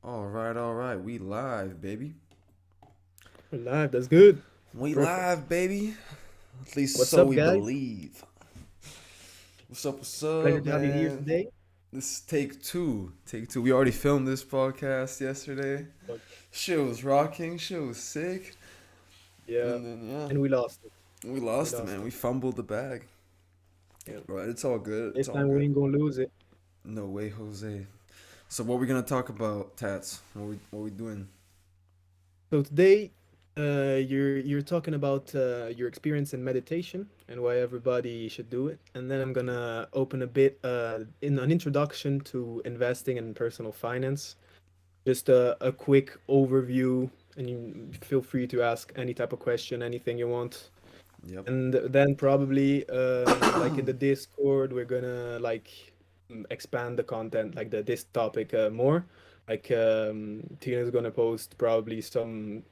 All right. We live, baby. We're live. That's good. We Perfect. live, baby. At least What's so up, we guys? believe. What's Pleasure up, to have you here man? today. This is take two. Take two. We already filmed this podcast yesterday. Okay. Shit was rocking. Shit was sick. Yeah, And then, yeah, and we lost it. we We lost it, lost man. it. We fumbled the bag. Yeah. Right, it's all good. It's This all time we good. ain't gonna lose it. No way, Jose. So, what we gonna talk about, Tats? What we doing? So today, you're talking about your experience in meditation and why everybody should do it, and then I'm gonna open a bit in an introduction to investing and personal finance. Just a quick overview, and you feel free to ask any type of question, anything you want. Yep. And then probably like in the Discord, we're gonna like expand the content, like this topic more. Like Tina's gonna post probably some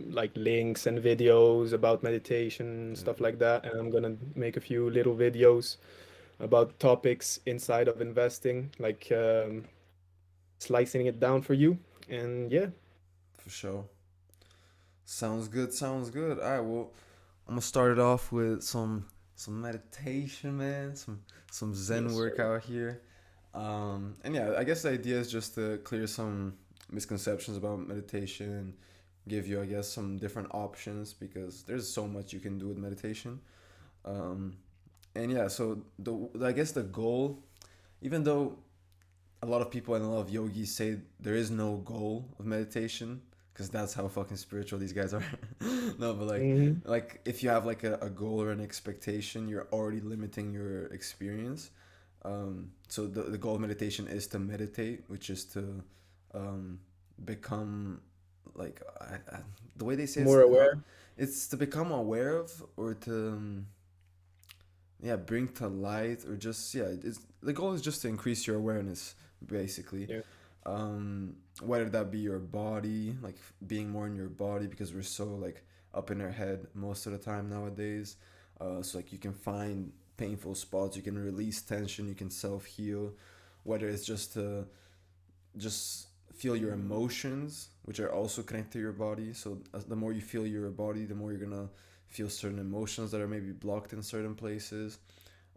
like links and videos about meditation, Yep. stuff like that. And I'm gonna make a few little videos about topics inside of investing, like slicing it down for you. And yeah, For sure. Sounds good. Sounds good. All right. Well, I'm gonna start it off with some meditation, man. Some Zen yes, work sir. out here. And yeah, I guess the idea is just to clear some misconceptions about meditation, give you, I guess, some different options because there's so much you can do with meditation. Um, and yeah, so I guess the goal, even though a lot of people and a lot of yogis say there is no goal of meditation because that's how fucking spiritual these guys are. No, but Hmm. like if you have like a goal or an expectation, you're already limiting your experience. So the goal of meditation is to meditate, which is to um, become like the way they say it's More how aware. it's to become aware of or to yeah bring to light or just yeah it's the goal is just to increase your awareness basically, Yeah. whether that be your body, like being more in your body because we're so like up in our head most of the time nowadays. So like you can find painful spots, you can release tension, you can self-heal, whether it's just to just feel your emotions, which are also connected to your body. So the more you feel your body, the more you're gonna feel certain emotions that are maybe blocked in certain places.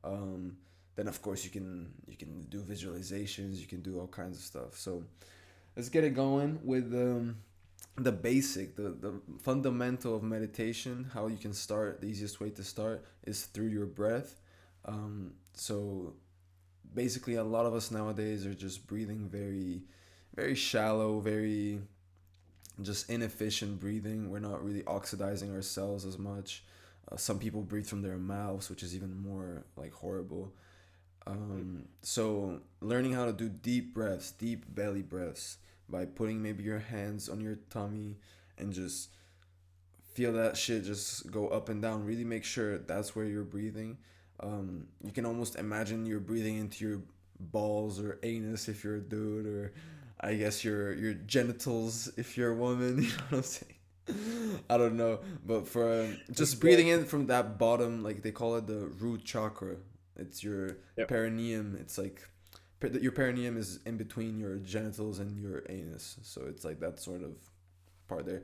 um, then of course you can do visualizations, you can do all kinds of stuff. So let's get it going with the basic, the fundamental of meditation. How you can start, the easiest way to start is through your breath. So basically a lot of us nowadays are just breathing very very shallow, very just inefficient breathing. We're not really oxidizing our cells as much. Some people breathe from their mouths, which is even more like horrible. So learning how to do deep breaths, deep belly breaths, by putting maybe your hands on your tummy and just feel that shit just go up and down. Really make sure that's where you're breathing. You can almost imagine you're breathing into your balls or anus if you're a dude, or I guess your genitals if you're a woman. You know what I'm saying? I don't know, but for just breathing Exactly. in from that bottom, like they call it the root chakra. It's your Yeah. perineum. It's like your perineum is in between your genitals and your anus, so it's like that sort of part there.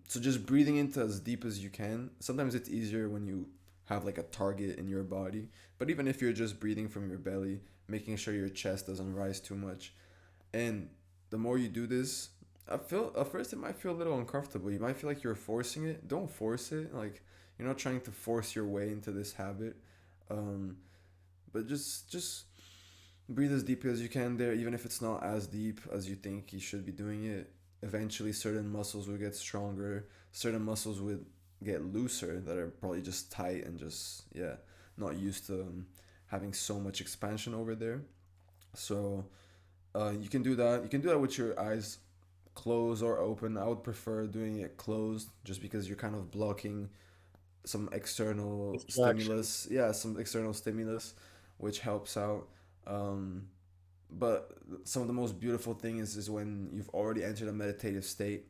So just breathing into as deep as you can. Sometimes it's easier when you have like a target in your body, but even if you're just breathing from your belly, making sure your chest doesn't rise too much. And the more you do this, I feel at first it might feel a little uncomfortable. You might feel like you're forcing it. Don't force it. Like you're not trying to force your way into this habit. Um, but just breathe as deep as you can there, even if it's not as deep as you think you should be doing it. Eventually, certain muscles will get stronger, certain muscles will get looser that are probably just tight and just, yeah, not used to having so much expansion over there. So, you can do that. You can do that with your eyes closed or open. I would prefer doing it closed just because you're kind of blocking some external Distractions. stimulus. Yeah, some external stimulus, which helps out. Um, but some of the most beautiful thing is when you've already entered a meditative state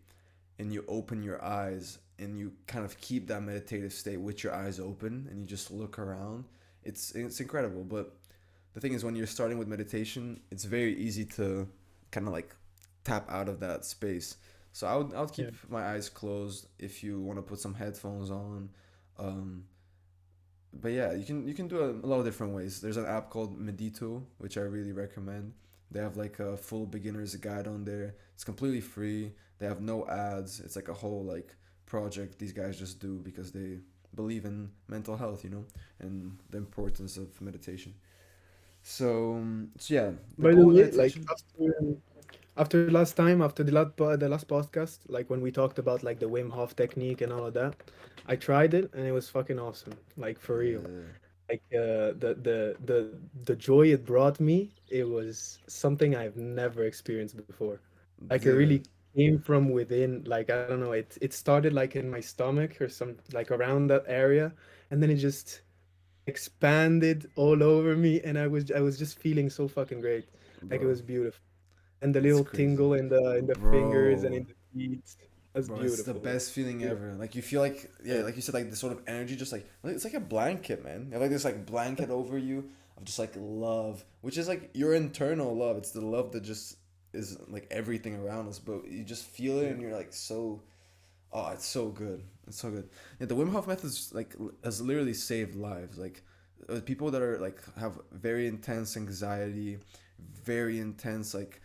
and you open your eyes and you kind of keep that meditative state with your eyes open and you just look around. It's incredible. But the thing is, when you're starting with meditation, it's very easy to kind of like tap out of that space. So I would Yeah. keep my eyes closed if you want to put some headphones on. Um, but yeah, you can do a lot of different ways. There's an app called Medito, which I really recommend. They have like a full beginner's guide on there. It's completely free. They have no ads. It's like a whole like project these guys just do because they believe in mental health, and the importance of meditation. So yeah, the By the goal of way, like meditation. after last time, after the last podcast, like when we talked about like the Wim Hof technique and all of that, I tried it and it was fucking awesome. Like for real. Yeah, Like the joy it brought me, it was something I've never experienced before. Like it yeah, really came from within. Like I don't know, it started like in my stomach or some like around that area, and then it just expanded all over me, and I was just feeling so fucking great. Like it bro, was beautiful, and the it's little crazy, tingle in the fingers and bro. in the feet. That's Bro, it's the beautiful, man. best feeling Beautiful. ever. Like you feel like, yeah, Yeah. like you said, like this sort of energy, just like it's like a blanket, man. You have like this like blanket over you of just like love, which is like your internal love. It's the love that just is like everything around us, but you just feel it Yeah. and you're like so. Oh, it's so good. It's so good. Yeah, the Wim Hof method like has literally saved lives. Like people that are like have very intense anxiety, very intense like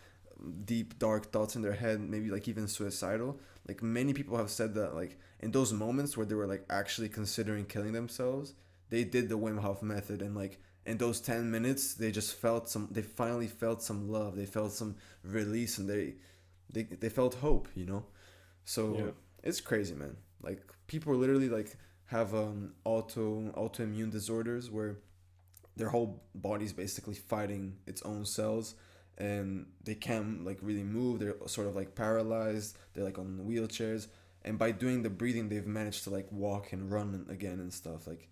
deep dark thoughts in their head, maybe like even suicidal. Like many people have said that like in those moments where they were like actually considering killing themselves, they did the Wim Hof method and like in those 10 minutes they just felt some they finally felt some love. They felt some release and they felt hope. So Yeah. it's crazy, man. Like people literally like have autoimmune disorders where their whole body's basically fighting its own cells, and they can't like really move. They're sort of like paralyzed. They're like on wheelchairs, and by doing the breathing, they've managed to like walk and run again and stuff. Like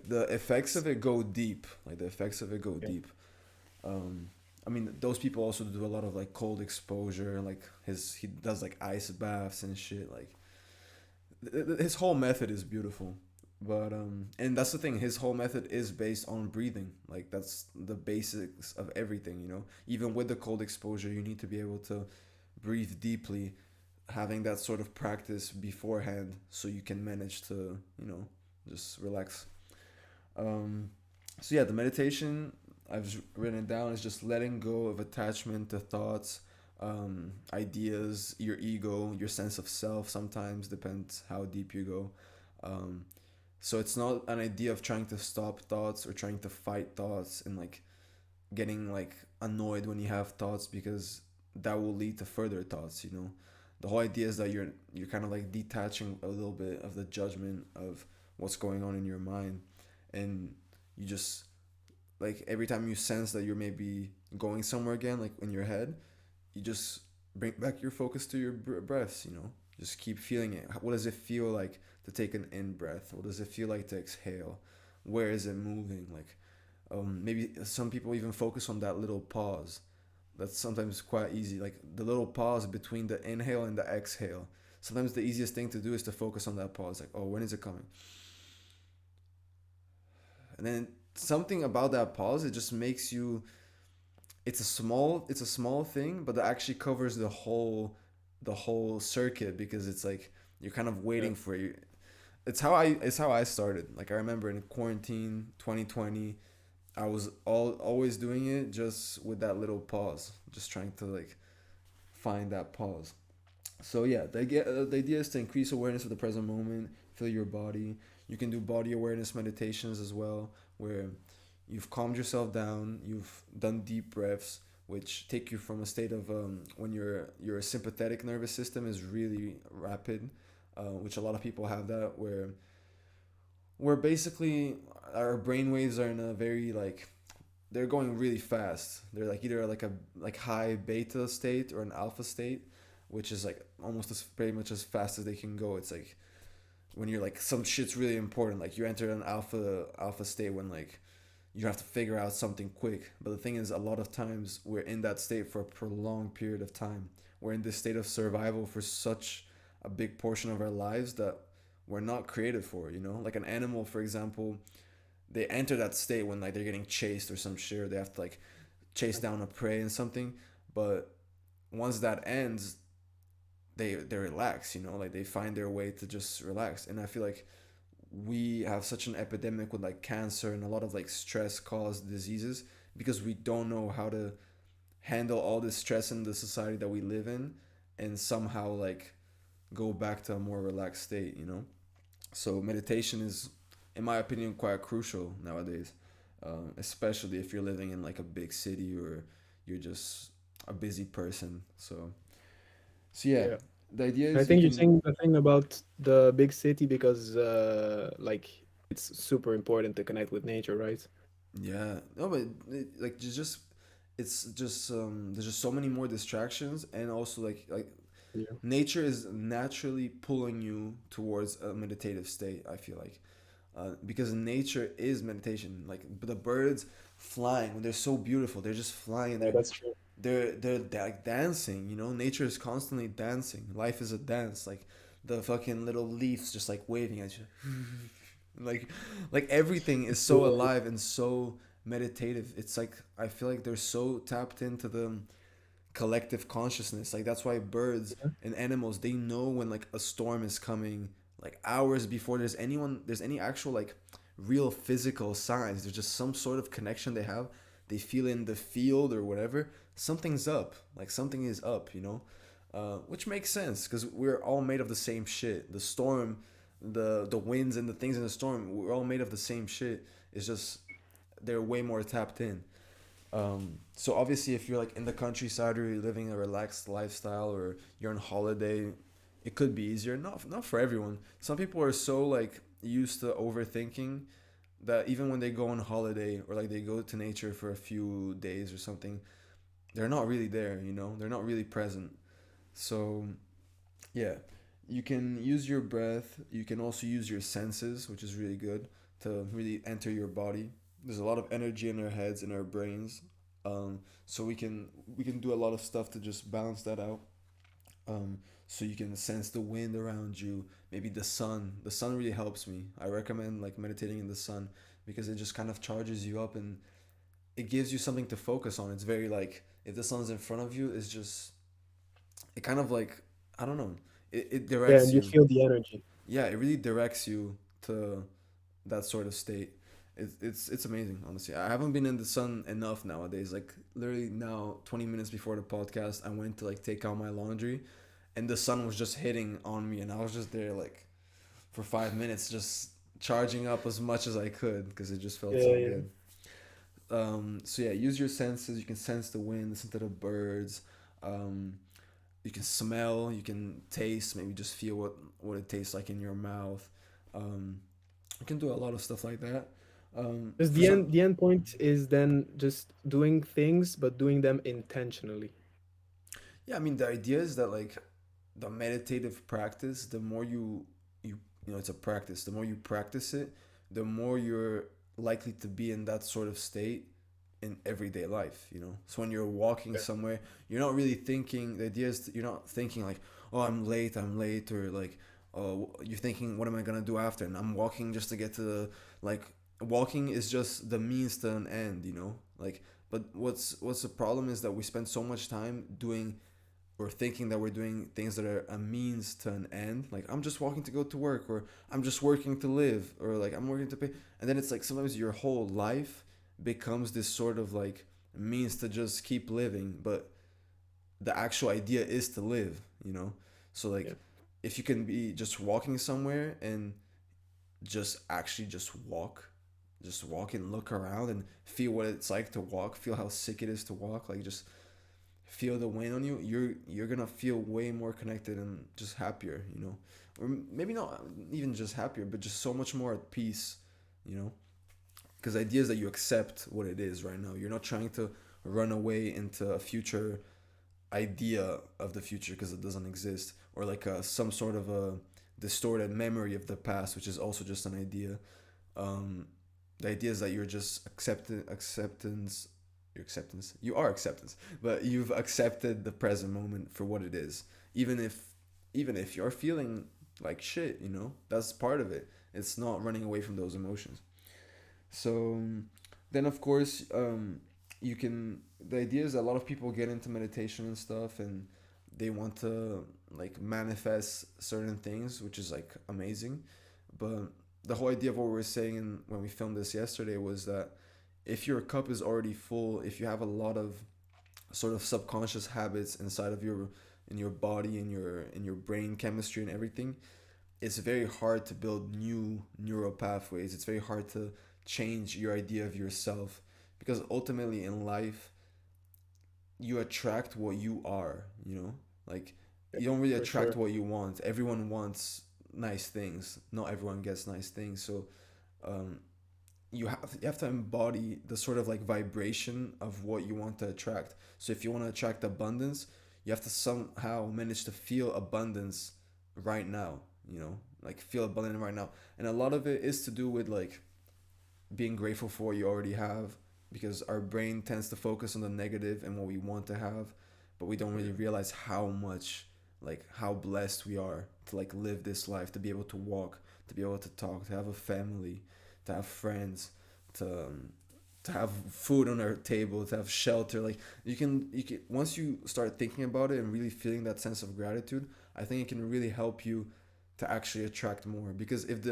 the effects of it go deep. Like the effects of it go Yeah. deep. Um, I mean, those people also do a lot of like cold exposure. Like he does like ice baths and shit. Like his whole method is beautiful. But and that's the thing, his whole method is based on breathing. Like that's the basics of everything. Even with the cold exposure, you need to be able to breathe deeply, having that sort of practice beforehand so you can manage to just relax. um so yeah, the meditation I've written it down is just letting go of attachment to thoughts, ideas, your ego, your sense of self. Sometimes depends how deep you go. Um, so it's not an idea of trying to stop thoughts or trying to fight thoughts and like getting like annoyed when you have thoughts, because that will lead to further thoughts. The whole idea is that you're kind of like detaching a little bit of the judgment of what's going on in your mind, and you just like every time you sense that you're maybe going somewhere again, like in your head, you just bring back your focus to your breaths. Just keep feeling it. What does it feel like to take an in breath? What does it feel like to exhale? Where is it moving? Like maybe some people even focus on that little pause. That's sometimes quite easy, like the little pause between the inhale and the exhale. Sometimes the easiest thing to do is to focus on that pause, like, oh, when is it coming? And then something about that pause, it just makes you, it's a small thing, but that actually covers the whole circuit, because it's like you're kind of Yeah. waiting for you. It's how I started. Like I remember in quarantine 2020, I was always doing it just with that little pause, just trying to like find that pause. So yeah, the idea is to increase awareness of the present moment, feel your body. You can do body awareness meditations as well, where you've calmed yourself down, you've done deep breaths, which take you from a state of when your sympathetic nervous system is really rapid, which a lot of people have that, where basically our brain waves are in a very like they're going really fast. They're like either like a like high beta state or an alpha state, which is like almost as pretty much as fast as they can go. It's like when you're like some shit's really important, like you enter an alpha state when like you have to figure out something quick. But the thing is, a lot of times we're in that state for a prolonged period of time. We're in this state of survival for such a big portion of our lives that we're not created for. Like an animal, for example, they enter that state when like they're getting chased or some shit, or they have to like chase down a prey and something. But once that ends, they relax, you know, like they find their way to just relax. And I feel like we have such an epidemic with like cancer and a lot of like stress caused diseases because we don't know how to handle all this stress in the society that we live in and somehow like go back to a more relaxed state, you know? So meditation is, in my opinion, quite crucial nowadays, especially if you're living in like a big city or you're just a busy person. So yeah, Yeah. the idea I is you think you're can, saying the thing about the big city because like it's super important to connect with nature, right? yeah, no, but like just it's just there's just so many more distractions and also like Yeah. nature is naturally pulling you towards a meditative state. I feel like because nature is meditation. Like the birds flying when they're so beautiful, they're just flying. Yeah, that's true. They're like dancing. You know, nature is constantly dancing. Life is a dance. Like the fucking little leaves just like waving at you. like like everything is so Yeah, alive and so meditative. It's like I feel like they're so tapped into the collective consciousness. Like that's why birds yeah, and animals they know when like a storm is coming, like hours before there's any actual like real physical signs. There's just some sort of connection they have. They feel in the field or whatever. Something's up. Like something is up, you know? Which makes sense because we're all made of the same shit. The storm, the winds and the things in the storm, we're all made of the same shit. It's just they're way more tapped in. So obviously, if you're like in the countryside or you're living a relaxed lifestyle or you're on holiday, it could be easier. Not for everyone. Some people are so like used to overthinking that even when they go on holiday or like they go to nature for a few days or something, they're not really there. You know, they're not really present. So yeah, you can use your breath. You can also use your senses, which is really good to really enter your body. There's a lot of energy in our heads, in our brains, so we can do a lot of stuff to just balance that out. So you can sense the wind around you, maybe the sun. The sun really helps me. I recommend like meditating in the sun because it just kind of charges you up and it gives you something to focus on. It's very like if the sun's in front of you, it's just it kind of like I don't know. It yeah, directs and you you. feel the energy. Yeah, it really directs you to that sort of state. It's amazing, honestly. I haven't been in the sun enough nowadays. Like literally now, 20 minutes before the podcast, I went to like take out my laundry, and the sun was just hitting on me, and I was just there like for 5 minutes, just charging up as much as I could because it just felt Yeah, so yeah. good. So yeah, use your senses. You can sense the wind, listen to the birds. Um, you can smell, you can taste, maybe just feel what it tastes like in your mouth. Um, you can do a lot of stuff like that. Because For some, the end point is then just doing things, but doing them intentionally. yeah, I mean the idea is that like the meditative practice, the more you know it's a practice. The more you practice it, the more you're likely to be in that sort of state in everyday life. You know, so when you're walking Yeah. somewhere, you're not really thinking. The idea is you're not thinking like, oh, I'm late, or like, oh, you're thinking, what am I gonna do after? And I'm walking just to get to the like. Walking is just the means to an end. You know, like. But what's the problem is that we spend so much time doing or thinking that we're doing things that are a means to an end. Like I'm just walking to go to work, or I'm just working to live, or like I'm working to pay. And then it's like sometimes your whole life becomes this sort of like means to just keep living, but the actual idea is to live. You know, so Yeah. like if you can be just walking somewhere and just actually just walk and look around and feel what it's like to walk, feel how sick it is to walk, like just feel the wind on you, you're gonna feel way more connected and just happier, you know, or maybe not even just happier, but just so much more at peace, you know, because the idea is that you accept what it is right now. You're not trying to run away into a future idea of the future because it doesn't exist, or like some sort of a distorted memory of the past, which is also just an idea. um, the idea is that you're just acceptance, you are acceptance, but you've accepted the present moment for what it is, even if you're feeling like shit, you know, that's part of it. It's not running away from those emotions. So then of course, you can the idea is that a lot of people get into meditation and stuff, and they want to like manifest certain things, which is like amazing. But the whole idea of what we were saying when we filmed this yesterday was that if your cup is already full, if you have a lot of sort of subconscious habits inside of your in your body, in your brain chemistry and everything, it's very hard to build new neural pathways. It's very hard to change your idea of yourself, because ultimately in life you attract what you are, you know? Like Yeah, you don't really for attract sure. what you want. Everyone wants nice things. Not everyone gets nice things. So um, you have to embody the sort of like vibration of what you want to attract. So if you want to attract abundance, you have to somehow manage to feel abundance right now, you know? Like feel abundant right now. And a lot of it is to do with like being grateful for what you already have, because our brain tends to focus on the negative and what we want to have, but we don't really Yeah, realize how much, like how blessed we are to like live this life, to be able to walk, to be able to talk, to have a family, to have friends, to to have food on our table, to have shelter. Like you can once you start thinking about it and really feeling that sense of gratitude, I think it can really help you to actually attract more. Because if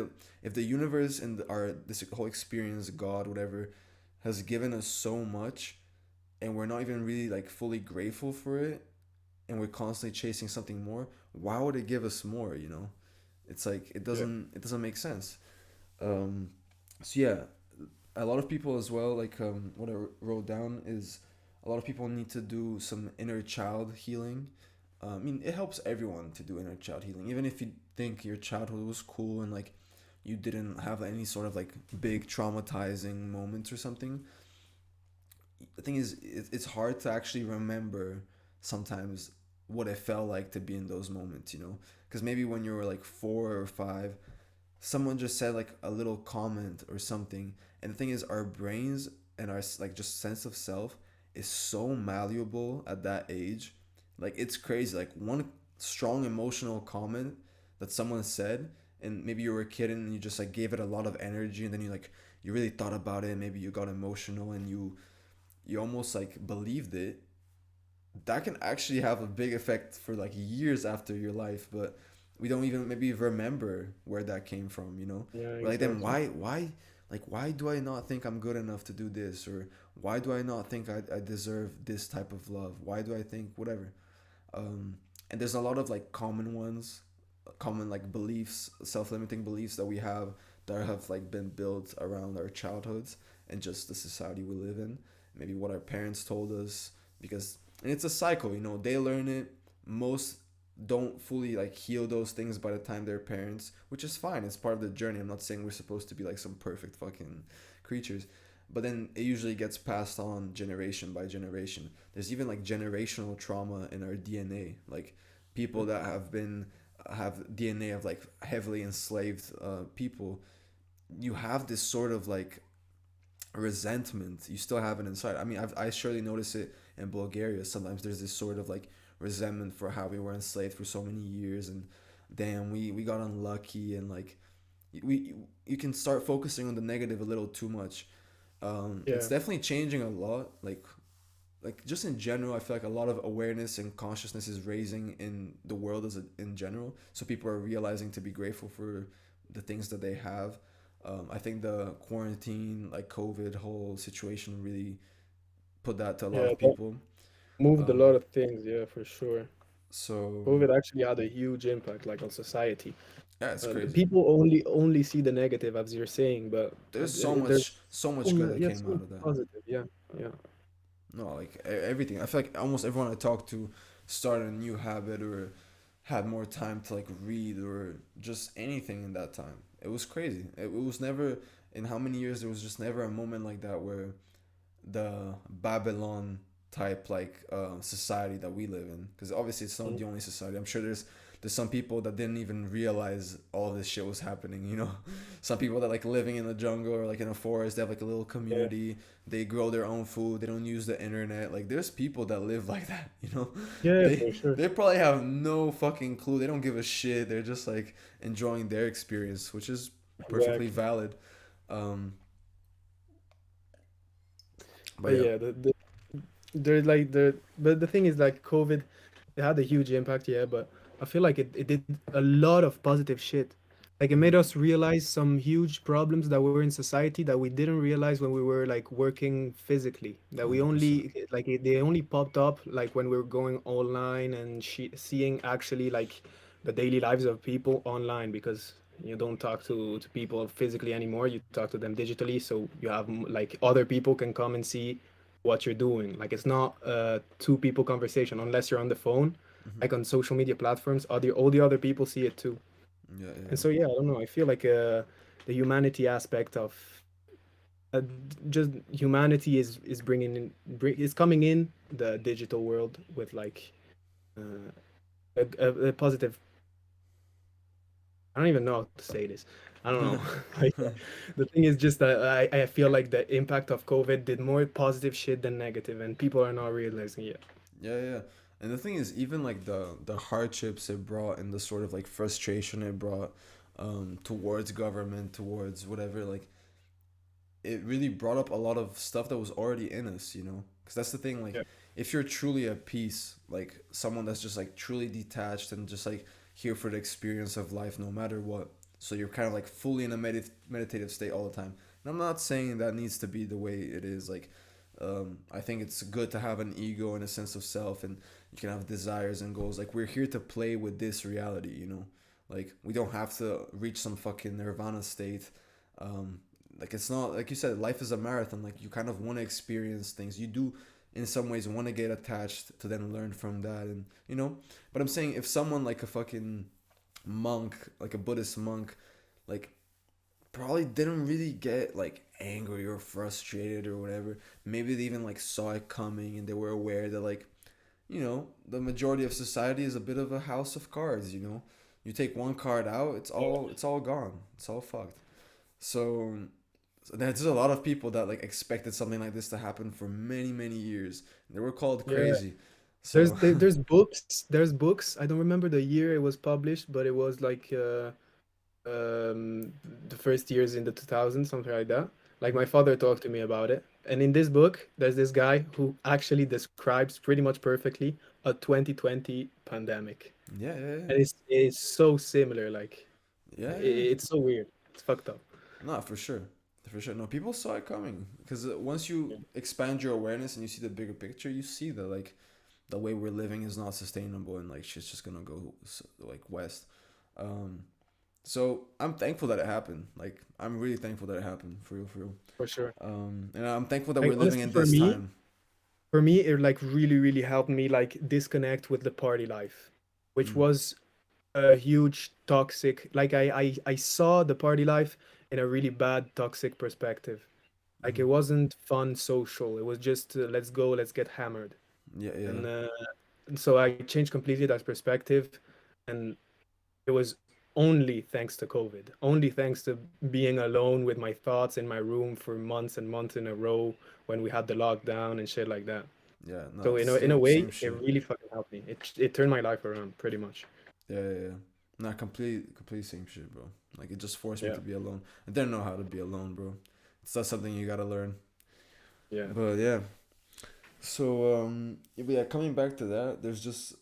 the universe and our this whole experience, God, whatever, has given us so much, and we're not even really like fully grateful for it, and we're constantly chasing something more, why would it give us more, you know? It's like yeah, it doesn't make sense. um so yeah, a lot of people as well, like what I wrote down is a lot of people need to do some inner child healing. I mean, it helps everyone to do inner child healing, even if you think your childhood was cool and like you didn't have any sort of like big traumatizing moments or something. The thing is, it's hard to actually remember sometimes what it felt like to be in those moments, you know? Because maybe when you were like 4 or 5, someone just said like a little comment or something, and the thing is, our brains and our like just sense of self is so malleable at that age. Like it's crazy. Like one strong emotional comment that someone said, and maybe you were a kid and you just like gave it a lot of energy, and then you really thought about it, and maybe you got emotional and you almost like believed it. That can actually have a big effect for like years after your life, but we don't even maybe remember where that came from, you know? yeah, We're like, then exactly. why do I not think I'm good enough to do this? Or why do I not think I deserve this type of love? Why do I think whatever? um, and there's a lot of like common ones, common like beliefs, self-limiting beliefs that we have that have like been built around our childhoods and just the society we live in, maybe what our parents told us. Because and it's a cycle, you know, they learn it. Most don't fully like heal those things by the time they're parents, which is fine, it's part of the journey. I'm not saying we're supposed to be like some perfect fucking creatures, but then it usually gets passed on generation by generation. There's even like generational trauma in our DNA. Like people that have DNA of like heavily enslaved people, you have this sort of like resentment. You still have it inside. I mean, I surely notice it in Bulgaria. Sometimes there's this sort of like resentment for how we were enslaved for so many years, and damn, we got unlucky, and like we you can start focusing on the negative a little too much. It's Yeah, definitely changing a lot. Like just in general, I feel like a lot of awareness and consciousness is raising in the world in general. So people are realizing to be grateful for the things that they have. I think the quarantine, like COVID whole situation, really put that to a lot yeah, of that people. moved a Um, lot of things. Yeah, for sure. so COVID actually had a huge impact, like on society. yeah, it's The crazy. people only see the negative, as you're saying, but There's there's so much good that yeah, came so out much of that. positive. Yeah, yeah, No, like everything. I feel like almost everyone I talked to started a new habit or had more time to like read or just anything in that time. It was crazy. It was never in how many years there was just never a moment like that where the Babylon type like society that we live in, because obviously it's not mm, the only society. I'm sure there's some people that didn't even realize all this shit was happening, you know. Some people that like living in the jungle or like in a forest, they have like a little yeah, community, they grow their own food, they don't use the internet. Like there's people that live like that, you know. yeah, they for sure. they probably have no fucking clue, they don't give a shit, they're just like enjoying their experience, which is perfectly Exactly. valid. um but But yeah. yeah, they're like they're but the thing is like COVID, it had a huge impact, yeah, but I feel like it did a lot of positive shit. Like it made Mm-hmm. us realize some huge problems that were in society that we didn't realize when we were like working physically, that we 100%. only like they only popped up like when we were going online and seeing actually like the daily lives of people online, because you don't talk to people physically anymore, you talk to them digitally, so you have like other people can come and see what you're doing. Like it's not a two people conversation unless you're on the phone. Mm-hmm. Like on social media platforms, all the other people see it too. Yeah, And yeah, so yeah, I don't know. I feel like the humanity aspect of just humanity is is coming in the digital world with like uh, a positive. I don't even know how to say this. I don't know. Like, the thing is just that I feel like the impact of COVID did more positive shit than negative, and people are not realizing it. yeah, yeah. And the thing is, even like the hardships it brought and the sort of like frustration it brought towards government, towards whatever, like it really brought up a lot of stuff that was already in us, you know? Because that's the thing, like, Yeah. if you're truly at peace, like someone that's just like truly detached and just like here for the experience of life no matter what. So you're kind of like fully in a meditative state all the time. And I'm not saying that needs to be the way it is. Like, I think it's good to have an ego and a sense of self, and you can have desires and goals. Like, we're here to play with this reality, you know? Like, we don't have to reach some fucking nirvana state. Um, like it's not like you said, life is a marathon. Like you kind of want to experience things. You do in some ways want to get attached to then learn from that, and you know. But I'm saying if someone like a fucking monk, like a Buddhist monk, like probably didn't really get like angry or frustrated or whatever. Maybe they even like saw it coming and they were aware that like, you know, the majority of society is a bit of a house of cards, you know. You take one card out, it's all gone. It's all fucked. So there's a lot of people that like expected something like this to happen for many many years. They were called Yeah. crazy. So There's books. I don't remember the year it was published, but it was like the first years in the 2000s, something like that. Like my mhm. father talked to me about it. And in this book, there's this guy who actually describes pretty much perfectly a 2020 pandemic. Yeah, yeah, yeah, And it's so similar, like yeah, yeah. it's so weird. It's fucked up. No, for sure, for sure. No, people saw it coming because once you Yeah, expand your awareness and you see the bigger picture, you see that like the way we're living is not sustainable and like shit's just gonna go like west. Um, so I'm thankful that it happened. Like I'm really thankful that it happened for real, for real. for sure. And I'm thankful that Like we're living honestly, in this time. for me, it like really helped me like disconnect with the party life, which Mm, was a huge toxic. Like I saw the party life in a really bad toxic perspective. Like mm-hmm. it wasn't fun social. It was just let's go, let's get hammered. Yeah, yeah, And so I changed completely that perspective, and it was only thanks to COVID. Only thanks to being alone with my thoughts in my room for months and months in a row when we had the lockdown and shit like that. yeah. No, So in a same way, same it shit. really fucking helped me. It turned my life around pretty much. Yeah, yeah, yeah. Not complete same shit, bro. Like it just forced me Yeah, to be alone. I didn't know how to be alone, bro. It's not something you gotta learn. yeah, But yeah. So yeah, but yeah, coming back to that, there's just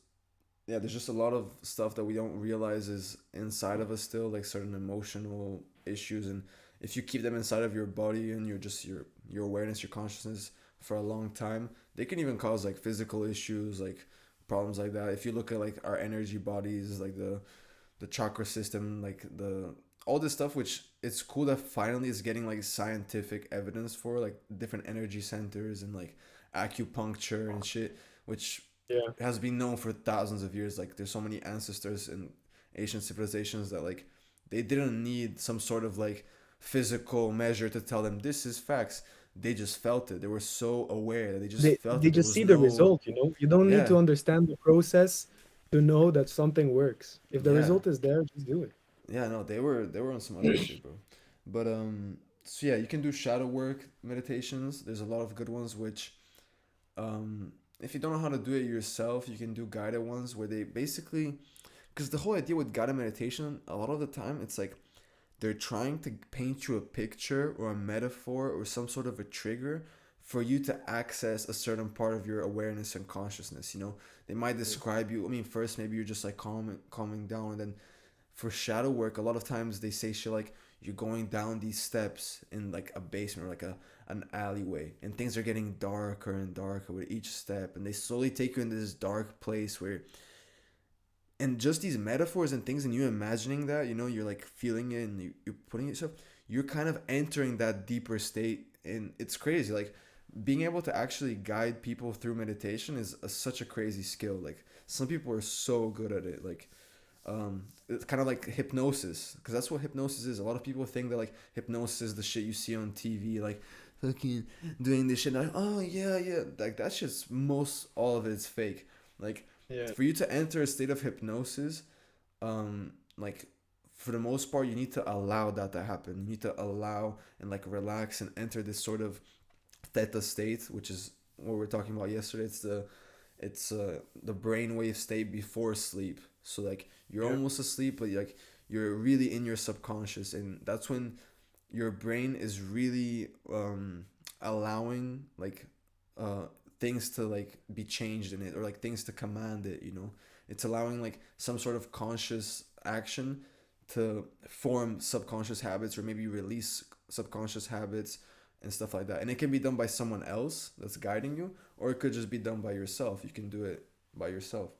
a lot of stuff that we don't realize is inside of us still, like certain emotional issues, and if you keep them inside of your body and your awareness, your consciousness for a long time, they can even cause like physical issues, like problems like that. If you look at like our energy bodies, like the chakra system, like the all this stuff, which it's cool that finally is getting like scientific evidence for, like different energy centers and like acupuncture and shit, which yeah. has been known for thousands of years. Like there's so many ancestors in Asian civilizations that like they didn't need some sort of like physical measure to tell them this is facts. They just felt it. They were so aware that they just felt They it. There just was see the no, result, you know? You don't need yeah, to understand the process to know that something works. If the yeah. result is there, just do it. Yeah, no, they were on some other shit, bro. But so yeah, you can do shadow work meditations. There's a lot of good ones which if you don't know how to do it yourself, you can do guided ones where they basically, because the whole idea with guided meditation, a lot of the time it's like they're trying to paint you a picture or a metaphor or some sort of a trigger for you to access a certain part of your awareness and consciousness. They might Yeah. describe you. I mean, first maybe you're just like calming down, and then for shadow work, a lot of times they say shit like you're going down these steps in like a basement or like an alleyway, and things are getting darker and darker with each step, and they slowly take you into this dark place where, and just these metaphors and things, and you imagining that, you're like feeling it, and you're putting yourself, you're kind of entering that deeper state, and it's crazy. Like being able to actually guide people through meditation is such a crazy skill. Like some people are so good at it. Like it's kind of like hypnosis, because that's what hypnosis is. A lot of people think that like hypnosis is the shit you see on TV, like fucking doing this shit. Like, oh yeah, yeah, like that's just most all of it's fake. Like Yeah. for you to enter a state of hypnosis, like for the most part, you need to allow that to happen. You need to allow and like relax and enter this sort of theta state, which is what we were talking about yesterday. It's the brainwave state before sleep. So like you're Yeah. almost asleep, but like you're really in your subconscious, and that's when your brain is really allowing like uh, things to like be changed in it, or like things to command it. It's allowing like some sort of conscious action to form subconscious habits, or maybe release subconscious habits and stuff like that. And it can be done by someone else that's guiding you, or it could just be done by yourself. You can do it by yourself.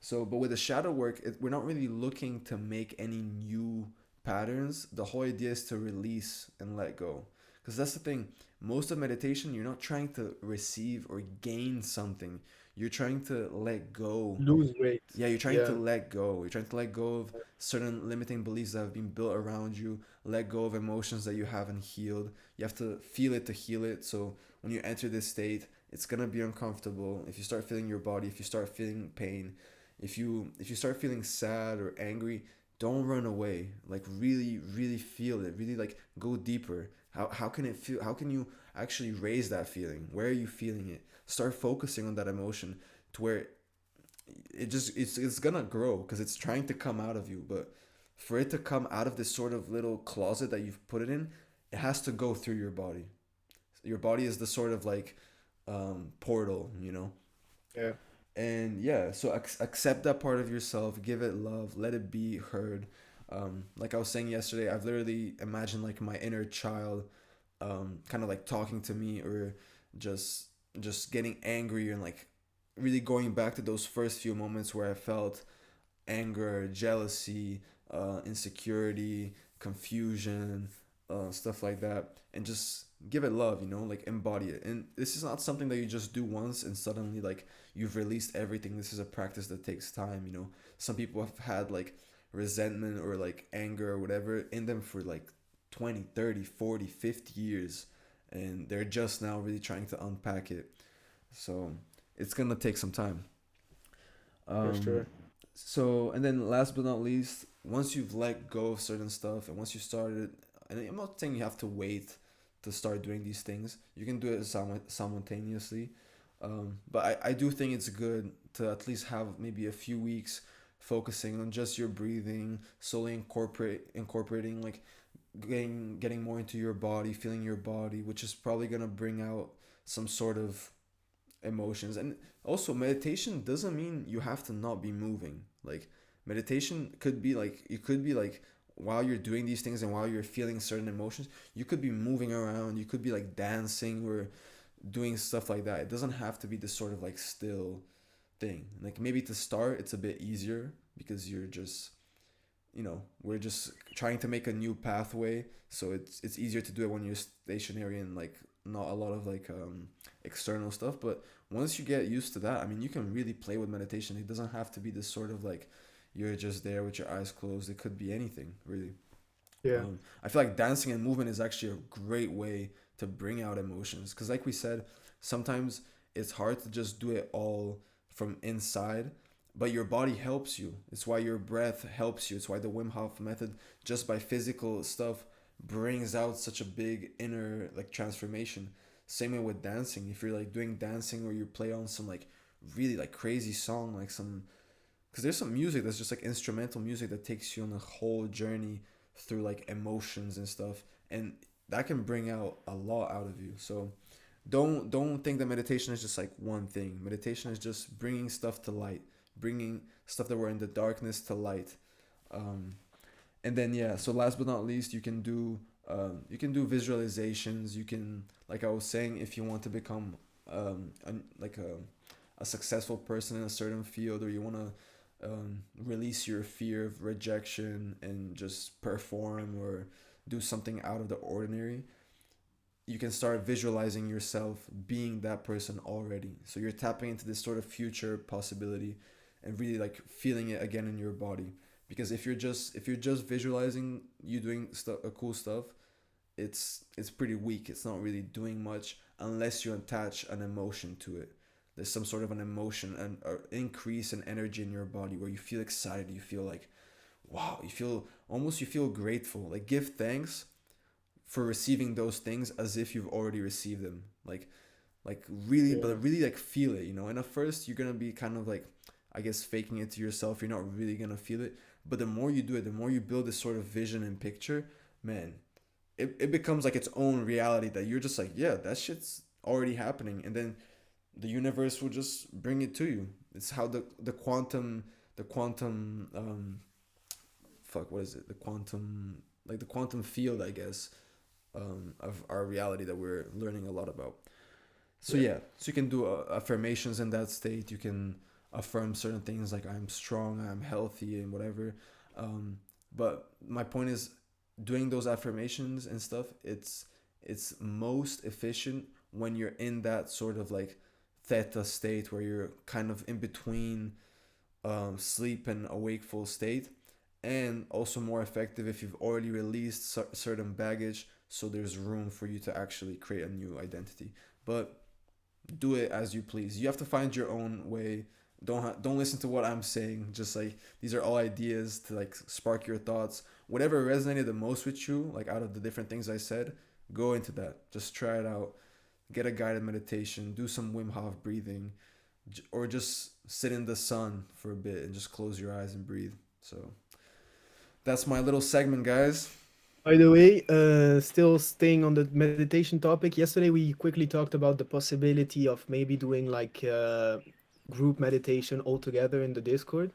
So, but with the shadow work, we're not really looking to make any new patterns. The whole idea is to release and let go. Because that's the thing. Most of meditation, you're not trying to receive or gain something. You're trying to let go. Lose weight. Yeah, you're trying to Yeah. let go. You're trying to let go of certain limiting beliefs that have been built around you. Let go of emotions that you haven't healed. You have to feel it to heal it. So when you enter this state, it's gonna be uncomfortable. If you start feeling your body, if you start feeling pain, if you start feeling sad or angry, don't run away. Like really, really feel it. Really like go deeper. How can it feel? How can you actually raise that feeling? Where are you feeling it? Start focusing on that emotion to where it's gonna grow, because it's trying to come out of you. But for it to come out of this sort of little closet that you've put it in, it has to go through your body. Your body is the sort of like portal. Yeah. And yeah, so accept that part of yourself, give it love, let it be heard. Like I was saying yesterday, I've literally imagined like my inner child kind of like talking to me, or just just getting angry, and like really going back to those first few moments where I felt anger, jealousy, insecurity, confusion, stuff like that, and just give it love, like embody it. And this is not something that you just do once and suddenly like you've released everything. This is a practice that takes time. Some people have had like resentment or like anger or whatever in them for like 20, 30, 40, 50 years, and they're just now really trying to unpack it. So it's gonna take some time. For um sure. so, and then last but not least, once you've let go of certain stuff, and once you started, and I'm not saying you have to wait to start doing these things. You can do it simultaneously. But I do think it's good to at least have maybe a few weeks focusing on just your breathing, slowly incorporating like getting more into your body, feeling your body, which is probably gonna bring out some sort of emotions. And also, meditation doesn't mean you have to not be moving. Like meditation could be like, you could be like, while you're doing these things and while you're feeling certain emotions, you could be moving around, you could be like dancing or doing stuff like that. It doesn't have to be this sort of like still thing. Like maybe to start it's a bit easier because you're just, we're just trying to make a new pathway, so it's easier to do it when you're stationary and like not a lot of like external stuff. But once you get used to that, I mean, you can really play with meditation. It doesn't have to be this sort of like you're just there with your eyes closed. It could be anything really. Yeah. I feel like dancing and movement is actually a great way to bring out emotions, because like we said, sometimes it's hard to just do it all from inside, but your body helps you. It's why your breath helps you. It's why the Wim Hof method, just by physical stuff, brings out such a big inner like transformation. Same way with dancing. If you're like doing dancing or you play on some like really like crazy song, like some, because there's some music that's just like instrumental music that takes you on a whole journey through like emotions and stuff, and that can bring out a lot out of you. So Don't think that meditation is just like one thing. Meditation is just bringing stuff to light, bringing stuff that were in the darkness to light. Um, and then yeah, so last but not least, you can do visualizations. You can, like I was saying, if you want to become like a successful person in a certain field, or you want to release your fear of rejection and just perform or do something out of the ordinary, you can start visualizing yourself being that person already. So you're tapping into this sort of future possibility and really like feeling it again in your body. Because if you're just visualizing you doing stuff, cool stuff, it's pretty weak. It's not really doing much unless you attach an emotion to it. There's some sort of an emotion and or increase in energy in your body where you feel excited. You feel like wow. You feel grateful. Like give thanks for receiving those things as if you've already received them. Like really, Yeah. but really like feel it. And at first you're gonna be kind of like, I guess, faking it to yourself. You're not really gonna feel it. But the more you do it, the more you build this sort of vision and picture, man, it becomes like its own reality that you're just like, yeah, that shit's already happening. And then the universe will just bring it to you. It's how the quantum fuck, what is it? The quantum, like the quantum field, I guess, of our reality that we're learning a lot about. So Yeah. yeah, so you can do affirmations in that state. You can affirm certain things like I'm strong, I'm healthy, and whatever. Um, but my point is, doing those affirmations and stuff, it's most efficient when you're in that sort of like theta state where you're kind of in between sleep and awakeful state, and also more effective if you've already released certain baggage, so there's room for you to actually create a new identity. But do it as you please. You have to find your own way. Don't listen to what I'm saying. Just like these are all ideas to like spark your thoughts. Whatever resonated the most with you, like out of the different things I said, go into that. Just try it out. Get a guided meditation. Do some Wim Hof breathing, or just sit in the sun for a bit and just close your eyes and breathe. So that's my little segment, guys. By the way, still staying on the meditation topic, yesterday we quickly talked about the possibility of maybe doing like group meditation all together in the Discord.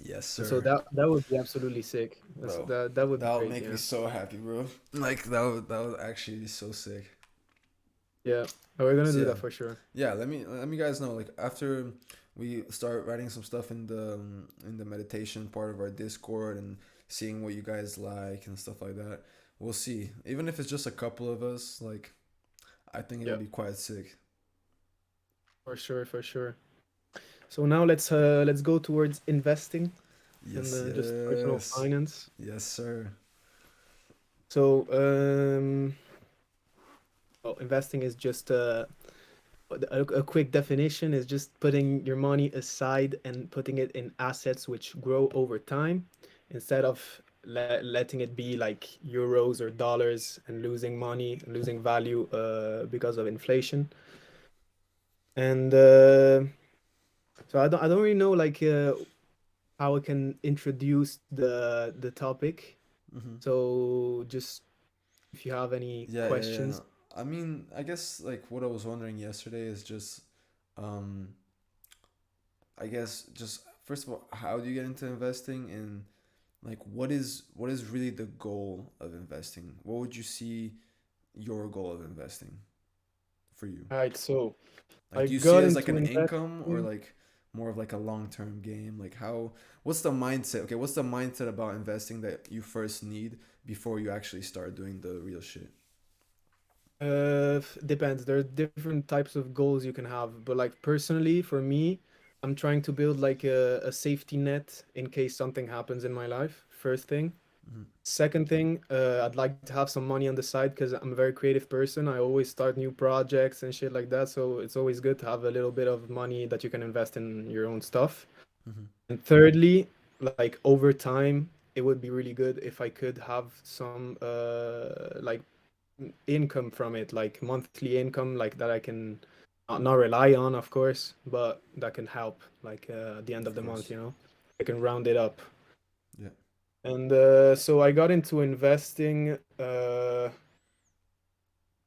Yes, And so sir. that would be absolutely sick. Bro, That would be that would great, make me yeah. so happy, bro. Like that would actually be so sick. Yeah. Oh, we're gonna So do yeah, that for sure. yeah. Let me guys know. Like after we start writing some stuff in the meditation part of our Discord and seeing what you guys like and stuff like that, we'll see. Even if it's just a couple of us, like I think it'll Yeah, be quite sick. for sure, for sure. So now let's go towards investing and Yes, just personal yes, finance. yes, sir. So well, investing is just a quick definition is just putting your money aside and putting it in assets which grow over time instead of letting it be like euros or dollars and losing money, losing value because of inflation. And so I don't really know like how I can introduce the topic. Mm-hmm. So just if you have any Yeah. questions. I mean, I guess like what I was wondering yesterday is just, um, I guess just first of all, how do you get into investing, and like what is really the goal of investing? What would you see your goal of investing for you? All right, so Like, I do you see got it as like into an income, or investing. like more of like a long term game? Like how what's the mindset? Okay, what's the mindset about investing that you first need before you actually start doing the real shit? Depends. There are different types of goals you can have, but like personally, for me, I'm trying to build like a safety net in case something happens in my life. First thing. Mm-hmm. Second thing, I'd like to have some money on the side because I'm a very creative person. I always start new projects and shit like that. So it's always good to have a little bit of money that you can invest in your own stuff. Mm-hmm. And thirdly, like over time, it would be really good if I could have some like income from it, like monthly income, like that I can not rely on, of course, but that can help, like at the end Of of the month, course. you know, I can round it up. Yeah. And so I got into investing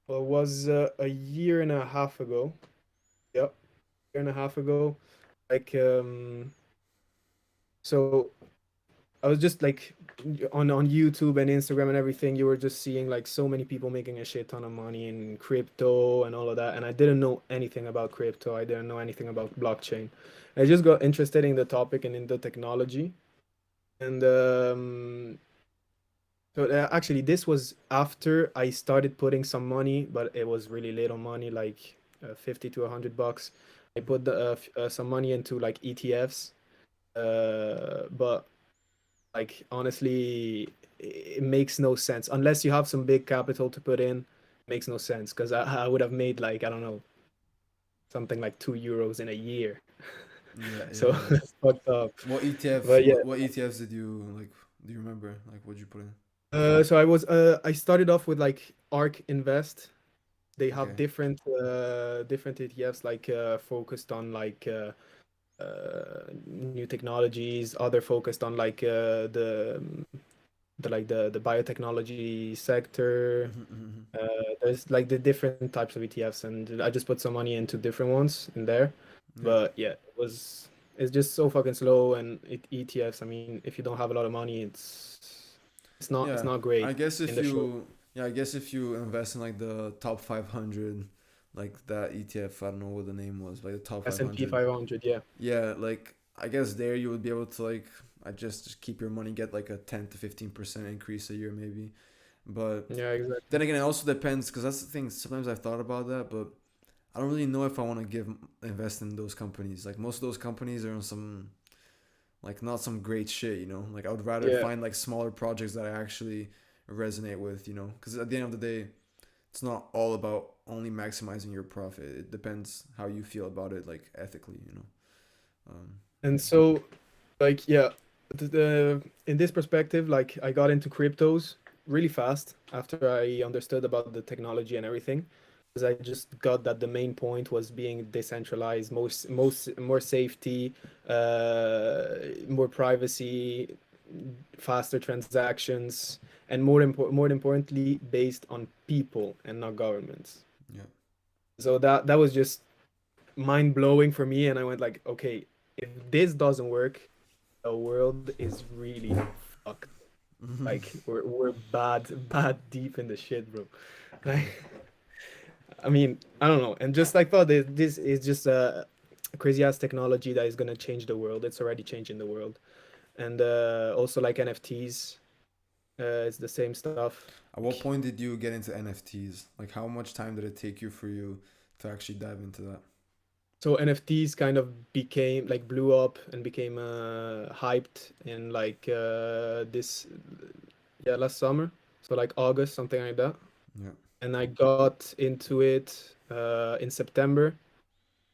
Well, it was a year and a half ago. Yep, year and a half ago. Like, so I was just like on YouTube and Instagram and everything. You were just seeing like so many people making a shit ton of money in crypto and all of that. And I didn't know anything about crypto. I didn't know anything about blockchain. I just got interested in the topic and in the technology. And so actually, this was after I started putting some money, but it was really little money, like 50 to $100. I put some money into like ETFs, but like honestly, it makes no sense unless you have some big capital to put in. It makes no sense because I would have made like I don't know something like €2 in a year. Yeah, So yeah, yeah. it's fucked up. What ETF? But yeah, What ETFs did you like? Do you remember? Like, what'd you put in? so I started off with like ARK Invest. They have Okay. different ETFs like focused on like new technologies, other focused on like the biotechnology sector. Mm-hmm, mm-hmm. There's like the different types of ETFs, and I just put some money into different ones in there. Yeah. But yeah, it's just so fucking slow, and ETFs. I mean, if you don't have a lot of money, it's Yeah. not I great guess in if the short. you yeah, I guess if you invest in like the top 500, like that ETF, I don't know what the name was, like the top S&P 500. 500, yeah, Yeah, like I guess there you would be able to like I just keep your money, get like a 10 to 15% increase a year maybe. But yeah, exactly. then again, it also depends because that's the thing. Sometimes I've thought about that, but I don't really know if I want to give invest in those companies. Like most of those companies are on some like not some great shit, you know. Like I would rather Yeah, find like smaller projects that I actually resonate with, you know. Because at the end of the day, it's not all about only maximizing your profit. It depends how you feel about it, like ethically, you know. Um, and so like yeah, in this perspective, like I got into cryptos really fast after I understood about the technology and everything, because I just got that the main point was being decentralized, most more safety, more privacy, faster transactions, and more importantly, based on people and not governments. yeah. So that was just mind blowing for me, and I went like, okay, if this doesn't work, the world is really fucked. Like we're bad deep in the shit, bro. Like, I mean, I don't know. And just like thought this is just a crazy ass technology that is gonna change the world. It's already changing the world. And also like NFTs, it's the same stuff. At what point did you get into NFTs? Like, how much time did it take you for you to actually dive into that? So NFTs kind of became like blew up and became hyped in like this yeah last summer. So like August, something like that. Yeah. And I got into it in September.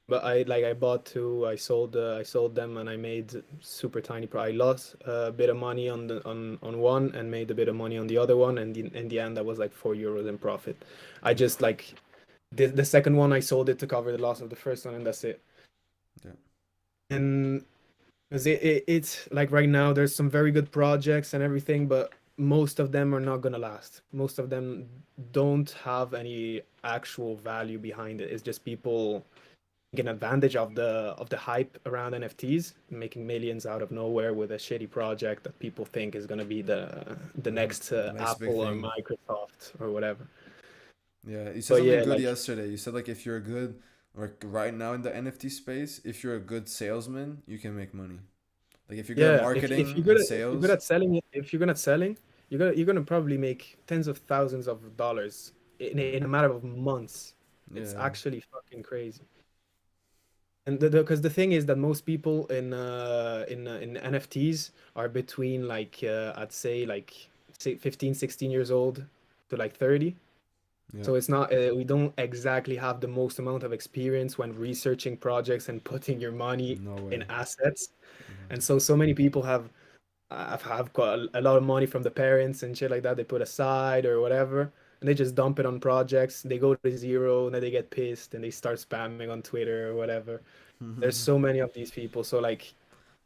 But I bought two, I sold them, and I made super tiny. I lost a bit of money on on one and made a bit of money on the other one, and in the end, that was like €4 in profit. I Yeah. just like the second one, I sold it to cover the loss of the first one, and that's it. Yeah. And 'cause it's like right now, there's some very good projects and everything, but most of them are not gonna last. Most of them don't have any actual value behind it. It's just people taking advantage of the hype around NFTs, making millions out of nowhere with a shitty project that people think is gonna be the next The next big Apple or thing. Microsoft or whatever. Yeah. You said But something yeah, good like yesterday. You said like if you're good, like right now in the NFT space, if you're a good salesman, you can make money. Like if you're good at yeah, if marketing and if you're good sales, at selling it, if you're good at selling, you're gonna probably make tens of thousands of dollars in a matter of months. It's yeah, actually fucking crazy. And because the thing is that most people in NFTs are between like I'd say like say 15, 16 years old to like 30. yeah, So it's not we don't exactly have the most amount of experience when researching projects and putting your money no in way. assets. No. And so many people have got a lot of money from the parents and shit like that they put aside or whatever, and they just dump it on projects. They go to zero, and then they get pissed and they start spamming on Twitter or whatever. There's so many of these people. So like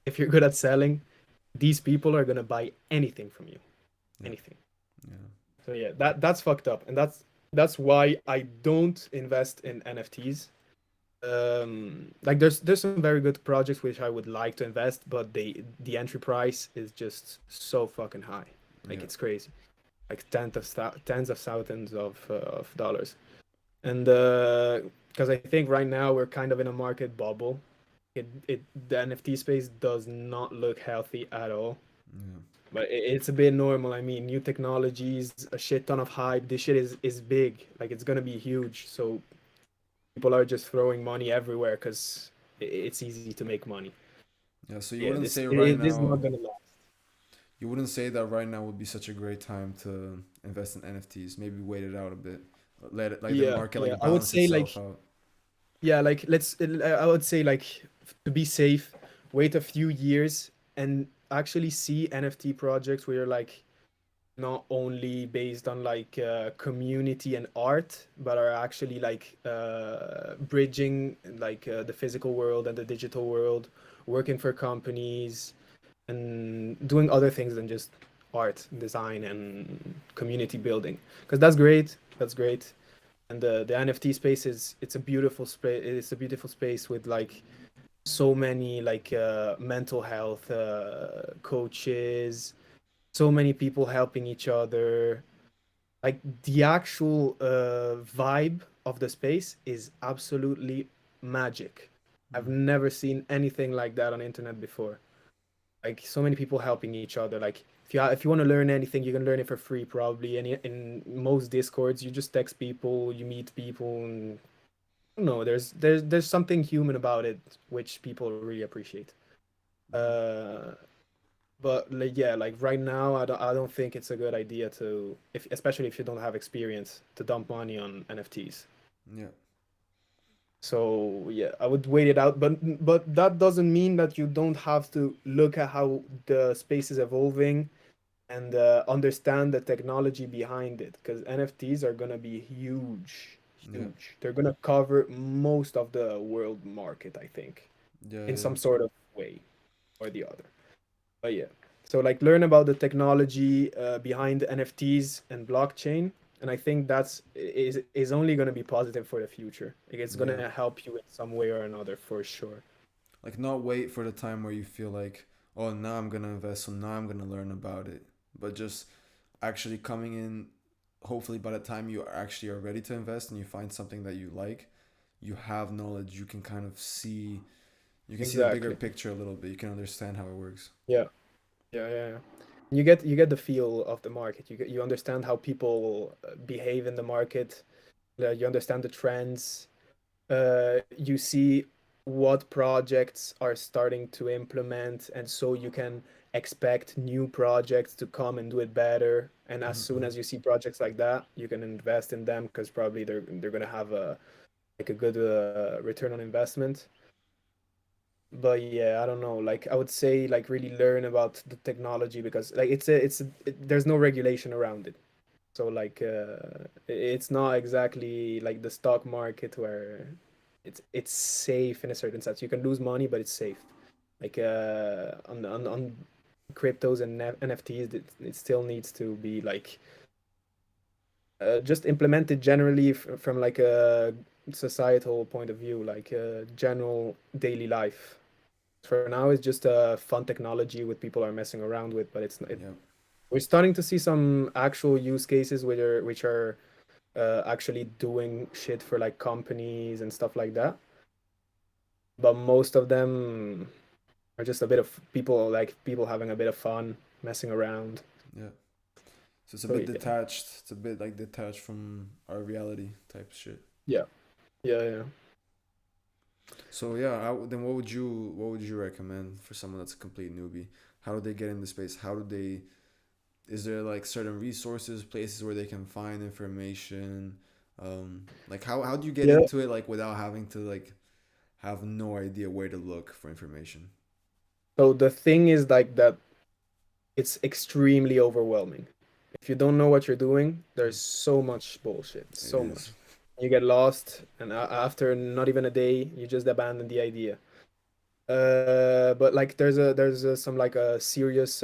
if you're good at selling, these people are gonna buy anything from you. Yeah, Anything. yeah, So yeah, that's fucked up. And that's that's why I don't invest in NFTs. Like there's some very good projects which I would like to invest, but the entry price is just so fucking high. Like Yeah. it's crazy. Like tens of thousands of dollars. And because I think right now we're kind of in a market bubble. It the NFT space does not look healthy at all. Yeah. But it's a bit normal. I mean, new technologies, a shit ton of hype. This shit is big. Like it's gonna be huge. So people are just throwing money everywhere because it's easy to make money. Yeah. So you Yeah, wouldn't this say right it is not now. gonna last. You wouldn't say that right now would be such a great time to invest in NFTs. Maybe wait it out a bit. Let it like the Yeah, market yeah. like I would balance say itself like out. yeah, like I would say like to be safe, wait a few years and actually see NFT projects where you're like not only based on like community and art, but are actually like bridging like the physical world and the digital world, working for companies and doing other things than just art, design, and community building. Because that's great. That's great. And the NFT space is it's a beautiful space. It's a beautiful space with like so many like mental health coaches, so many people helping each other. Like the actual vibe of the space is absolutely magic. I've Mm. never seen anything like that on internet before. Like so many people helping each other. Like if you want to learn anything, you can learn it for free probably. And in most Discords, you just text people, you meet people, and I don't know. There's something human about it, which people really appreciate. Mm. Uh, but like yeah, like right now, I don't think it's a good idea to if especially if you don't have experience to dump money on NFTs. Yeah. So yeah, I would wait it out, but that doesn't mean that you don't have to look at how the space is evolving and understand the technology behind it because NFTs are gonna be huge, Yeah. huge. They're gonna cover most of the world market, I think, Yeah. in Yeah. some sort of way or the other. But yeah, so like learn about the technology behind NFTs and blockchain, and I think is only gonna be positive for the future. Like it's Yeah. gonna help you in some way or another for sure. Like not wait for the time where you feel like, oh, now I'm gonna invest, so now I'm gonna learn about it, but just actually coming in. Hopefully, by the time you actually are ready to invest and you find something that you like, you have knowledge. You can kind of see. You can see the bigger Exactly. picture a little bit. You can understand how it works. Yeah. Yeah. Yeah. Yeah. You get the feel of the market. You understand how people behave in the market. You understand the trends. You see what projects are starting to implement, and so you can expect new projects to come and do it better. And as soon Mm-hmm. as you see projects like that, you can invest in them because probably they're gonna have a like a good return on investment. But yeah, I don't know. Like I would say, like really learn about the technology because like there's no regulation around it. So like it's not exactly like the stock market where it's safe in a certain sense. You can lose money, but it's safe. Like on cryptos and NFTs, it still needs to be like just implemented generally from like a societal point of view, like general daily life. For now, it's just a fun technology with people are messing around with, but Yeah. we're starting to see some actual use cases which are actually doing shit for like companies and stuff like that. But most of them are just a bit of people like people having a bit of fun messing around. Yeah. So it's a So bit yeah, detached. It's a bit like detached from our reality type shit. yeah, yeah, yeah. So yeah, then what would you recommend for someone that's a complete newbie? How do they get in the space? How do they? Is there like certain resources, places where they can find information? Like how do you get Yeah. into it like without having to like have no idea where to look for information? So the thing is like that it's extremely overwhelming. If you don't know what you're doing, there's so much bullshit, It so is. much. You get lost, and after not even a day, you just abandon the idea. But like there's some like serious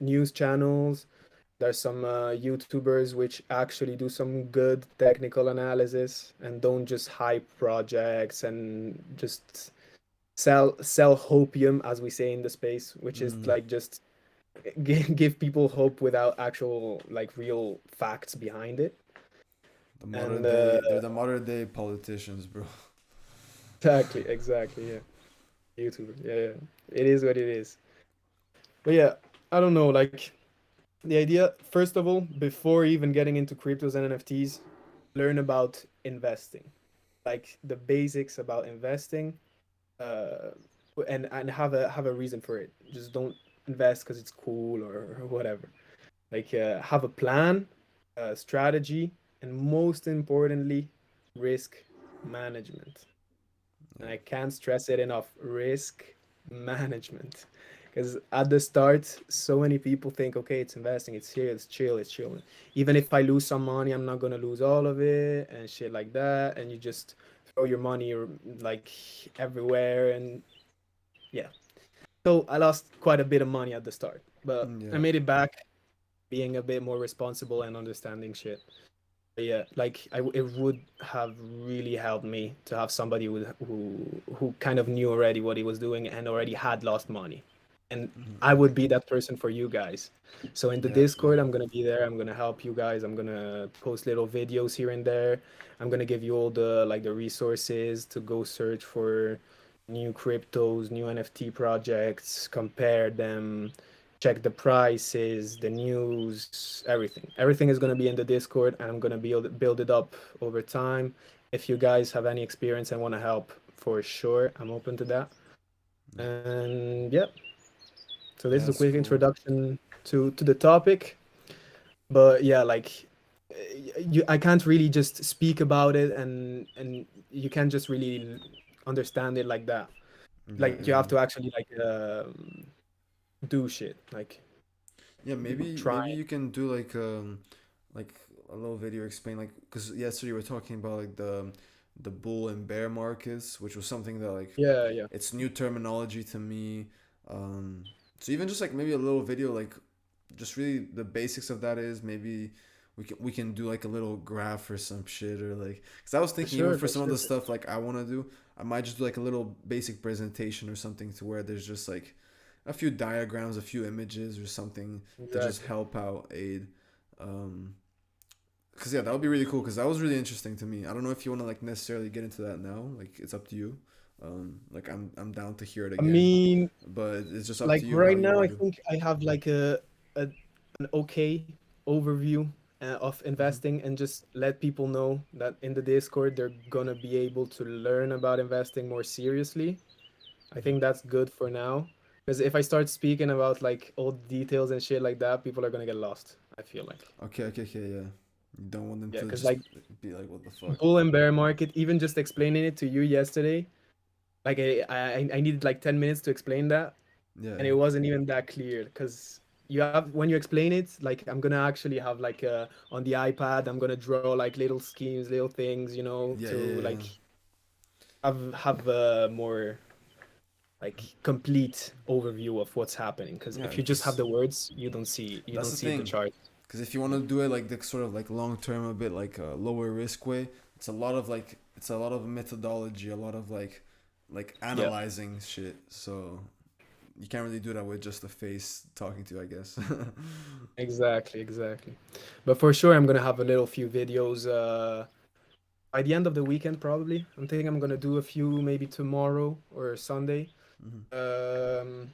news channels. There's some YouTubers which actually do some good technical analysis and don't just hype projects and just sell hopium, as we say in the space, which is Mm, like just give people hope without actual like real facts behind it. the And modern day, they're the modern day politicians, bro. exactly, yeah. YouTuber, yeah, yeah. It is what it is. But yeah, I don't know, like the idea, first of all, before even getting into cryptos and NFTs, learn about investing, like the basics about investing, uh, and have a reason for it. Just don't invest because it's cool or whatever. Like have a plan, a strategy, and most importantly, risk management. And I can't stress it enough, risk management. Because at the start, so many people think, okay, it's investing, it's here, it's chill, it's chill. Even if I lose some money, I'm not gonna lose all of it and shit like that. And you just throw your money like everywhere. And yeah. So I lost quite a bit of money at the start, but I Yeah. made it back being a bit more responsible and understanding shit. Yeah, like it would have really helped me to have somebody who kind of knew already what he was doing and already had lost money, and I would be that person for you guys. So in the Yeah. Yeah. Discord, I'm gonna be there. I'm gonna help you guys. I'm gonna post little videos here and there. I'm gonna give you all the like the resources to go search for new cryptos, new NFT projects, compare them, check the prices, the news, everything. Everything is going to be in the Discord, and I'm going to build it up over time. If you guys have any experience and want to help, for sure, I'm open to that. And yeah, so this is a That's quick cool. introduction to the topic. But yeah, like I can't really just speak about it, and you can't just really understand it like that. Yeah. Like you Yeah. have to actually like do shit, like Yeah, maybe try. you can do like a little video explain like because yesterday we were talking about like the bull and bear markets, which was something that like Yeah, yeah, it's new terminology to me. So even just like maybe a little video like just really the basics of that is maybe we can do like a little graph or some shit or like because I was for thinking even sure, for for some of sure. the stuff like I want to do I might just do like a little basic presentation or something to where there's just like a few diagrams, a few images or something to just Exactly. help out aid. Um, because yeah, that would be really cool. Because that was really interesting to me. I don't know if you want to like necessarily get into that now. Like it's up to you. Like I'm down to hear it I again, mean, but it's just up to like you how right you now, want I to do. think I have like a an okay overview of Mm-hmm. investing, and just let people know that in the Discord they're gonna be able to learn about investing more seriously. I think that's good for now. Because if I start speaking about like all the details and shit like that, people are gonna get lost. I feel like. Okay, okay, okay, yeah. You don't want them Yeah, to because just like be like, what the fuck? bull and bear market, even just explaining it to you yesterday, like I needed like 10 minutes to explain that, Yeah, and it wasn't even that clear because you have when you explain it, like I'm gonna actually have like on the iPad, I'm gonna draw like little schemes, little things, yeah, yeah, to yeah, like yeah. have more like complete overview of what's happening. Because Yeah, if you just have because the words, you that's don't the see the thing. chart. Because if you want to do it like the sort of like long term, a bit like a lower risk way, it's a lot of methodology, a lot of like Yeah, analyzing shit. So you can't really do that with just a face talking to you, I guess. exactly, exactly. But for sure, I'm gonna have a little few videos by the end of the weekend probably. I'm thinking I'm gonna do a few maybe tomorrow or Sunday. Hmm. Um,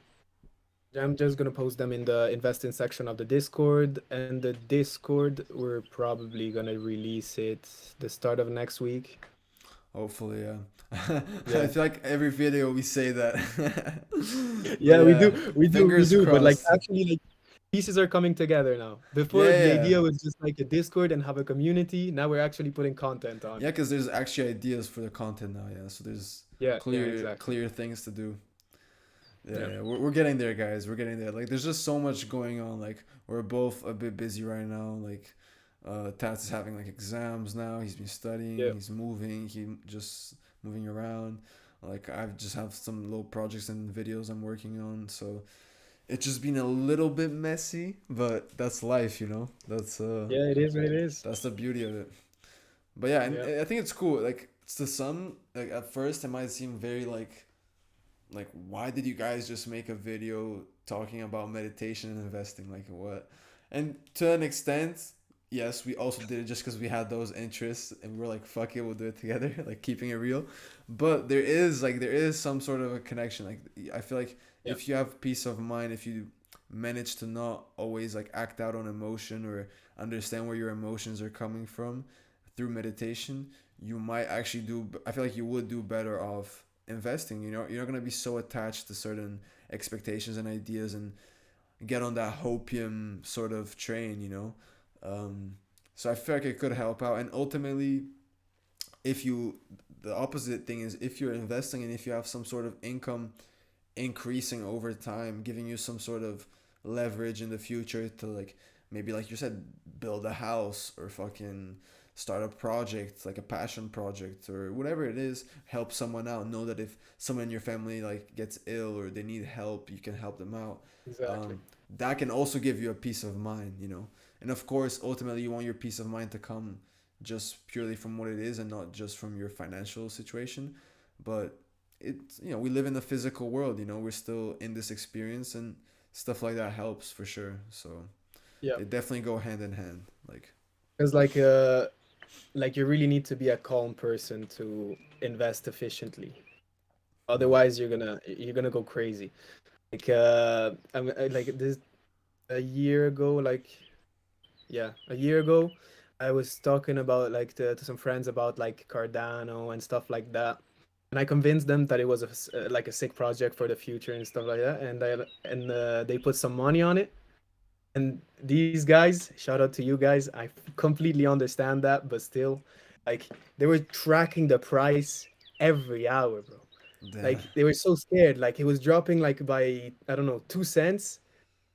I'm just gonna post them in the investing section of the Discord, and the Discord we're probably gonna release it the start of next week. Hopefully, yeah. I Yeah. feel like every video we say that, but Yeah, we yeah, do, we do, we fingers do. But like crossed. actually like pieces are coming together now. Yeah, Before the yeah, idea was just like a Discord and have a community. Now we're actually putting content on yeah. it. Because there's actually ideas for the content now. Yeah, so there's Yeah, yeah, exactly. clear things to do. Yeah, Yeah. yeah, we're getting there, guys. We're getting there. Like, there's just so much going on. Like, we're both a bit busy right now. Like, Tats is having like exams now. He's been studying. Yeah. He's moving. He just moving around. Like, I just have some little projects and videos I'm working on. So it's just been a little bit messy, but that's life, you know. Yeah, it is what it is. That's the beauty of it. But yeah, and Yeah, I think it's cool. Like it's to some, like at first it might seem very like why did you guys just make a video talking about meditation and investing, like what? And to an extent, yes, we also did it just because we had those interests and we're like fuck it, we'll do it together, like keeping it real. But there is some sort of a connection. Like I feel like yeah, if you have peace of mind, if you manage to not always like act out on emotion or understand where your emotions are coming from through meditation, you might actually do, I feel like you would do better off investing. You know, you're not going to be so attached to certain expectations and ideas and get on that hopium sort of train, you know. So I feel like it could help out. And ultimately, if you, the opposite thing is if you're investing and if you have some sort of income increasing over time, giving you some sort of leverage in the future to like maybe like you said, build a house or fucking start a project, like a passion project or whatever it is, help someone out. Know that if someone in your family like gets ill or they need help, you can help them out. exactly. That can also give you a peace of mind, you know. And of course, ultimately, you want your peace of mind to come just purely from what it is and not just from your financial situation. But it's, you know, we live in the physical world, you know, we're still in this experience and stuff like that helps for sure. So Yeah, they definitely go hand in hand. Like, because like you really need to be a calm person to invest efficiently. mm, Otherwise, you're gonna go crazy. Like this a year ago, like yeah, a year ago, I was talking about like to some friends about like Cardano and stuff like that, and I convinced them that it was like a sick project for the future and stuff like that, and they put some money on it. And these guys, shout out to you guys, completely understand that, but still, like they were tracking the price every hour, bro. the, Like they were so scared, like it was dropping like by I don't know 2 cents,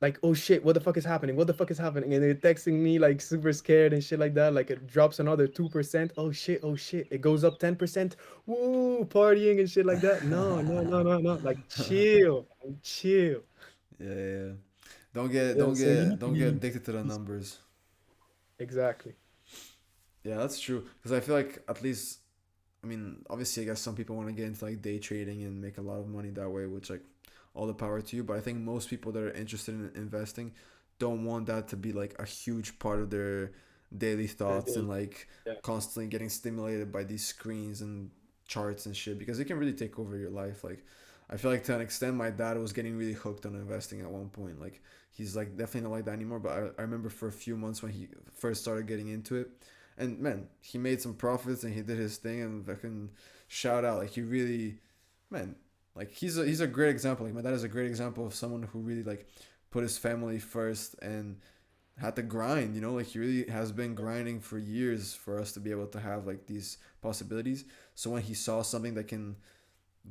like oh shit, what the fuck is happening, what the fuck is happening, and they're texting me like super scared and shit like that, like it drops another 2%, oh shit, oh shit, it goes up 10%, woo, partying and shit like that. No, no, no, no, no, like chill, chill. yeah, yeah. Yeah, so you need to Don't get be addicted to the numbers. exactly. Yeah, that's true. Because I feel like at least, I mean, obviously, I guess some people want to get into like day trading and make a lot of money that way, which like all the power to you. But I think most people that are interested in investing don't want that to be like a huge part of their daily They're thoughts and like yeah, constantly getting stimulated by these screens and charts and shit because it can really take over your life. Like, I feel like to an extent, my dad was getting really hooked on investing at one point. Like, he's like definitely not like that anymore. But I remember for a few months when he first started getting into it, and man, he made some profits and he did his thing and fucking shout out. Like he really, man, like he's a great example. Like my dad is a great example of someone who really like put his family first and had to grind. You know, like he really has been grinding for years for us to be able to have like these possibilities. So when he saw something that can